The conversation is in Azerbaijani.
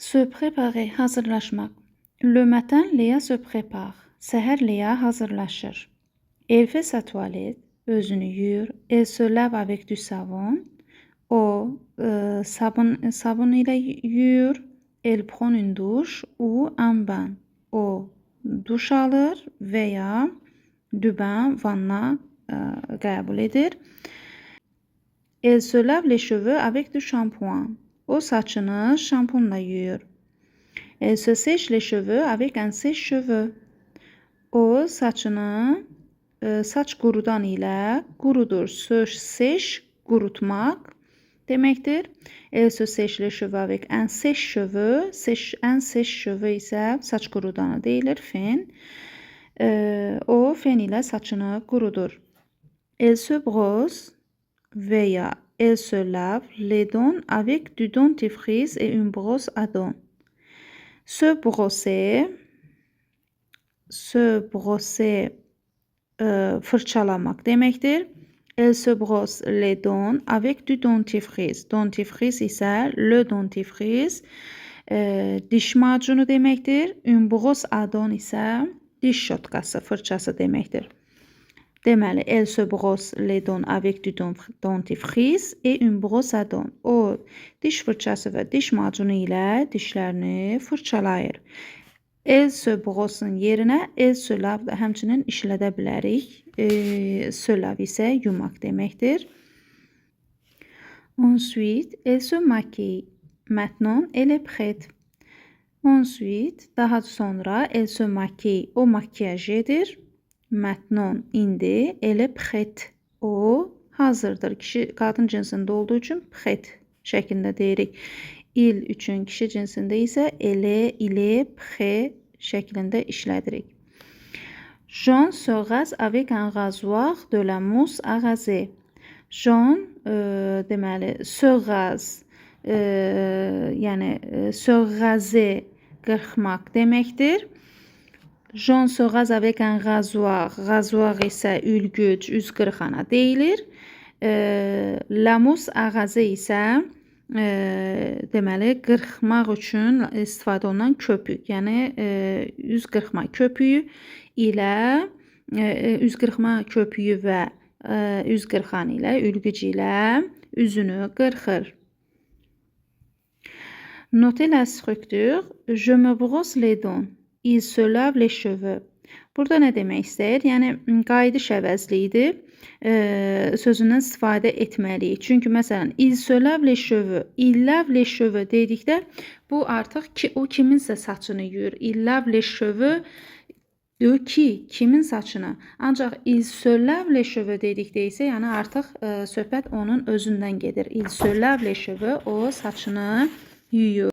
Se préparer, hazırlaşmaq. Le matin, Léa se prépare. Səhər Léa hazırlaşır. Elle fait sa toilette, özünü yuyur. Elle se lave avec du savon. O sabun ilə yuyur. Elle prend une douche ou un bain. O duş alır və ya du bain, vanna qəbul edir. Elle se lave les cheveux avec du shampoing. O saçını şampunla yuyur. Elle se sèche les cheveux avec un sèche-cheveux. O saçını saç qurudan ilə qurudur. Sèche, qurutmaq deməkdir. Elle se sèche les cheveux avec un sèche-cheveux. Un sèche-cheveux isə saç qurudanı deyilir, fen. O fen ilə saçını qurudur. Elle se brosse və ya elle se lave les dents avec du dentifrice et une brosse à dents. Se brosser fırçalamaq deməkdir. Elle se brosse les dents avec du dentifrice. Dentifrice isə le dentifrice diş macunu deməkdir. Une brosse à dents isə diş şotkası, fırçası deməkdir. Deməli, elle se brosse les dents avec du dentifrice et une brosse à dents. O, diş fırçası və diş macunu ilə dişlərini fırçalayır. Elle se brosse'ın yerinə elle se lave da həmçinin işlədə bilərik. Se lave isə yumaq deməkdir. Ensuite, elle se maquille. Maintenant, elle est prête. Ensuite, daha sonra elle se maquille. O makyaj edir. Maintenant, indi, elle est prête. O hazırdır. Kişi qadın cinsində olduğu üçün prête şəklində deyirik. Il üçün kişi cinsində isə elle, il est, prêt şəklində işlədirik. Jean se rase avec un rasoir de la mousse à raser. Jean deməli se rase, yəni se raser qırxmaq deməkdir. Jean se rase avec un rasoir. Rasoir isə ülgüc, üz qırxana deyilir. La mousse à raser isə deməli qırxmaq üçün istifadə olunan köpük. Yəni üz qırxma köpüyü ilə üz qırxma köpüyü və üz qırxan ilə, ülgüc ilə üzünü qırxır. Notez la structure. Je me brosse les dents. Il se lave les cheveux. Burada nə demək istəyir? Yəni, qayıdış əvəzliyidir. Sözündən istifadə etməliyik. Çünki, məsələn, il se lave les cheveux. Il lave les cheveux dedikdə, bu artıq o kiminsə saçını yuyur. Il lave les cheveux diyor ki, kimin saçını. Ancaq il se lave les cheveux dedikdə isə, yəni artıq söhbət onun özündən gedir. Il se lave les cheveux, o saçını yuyur.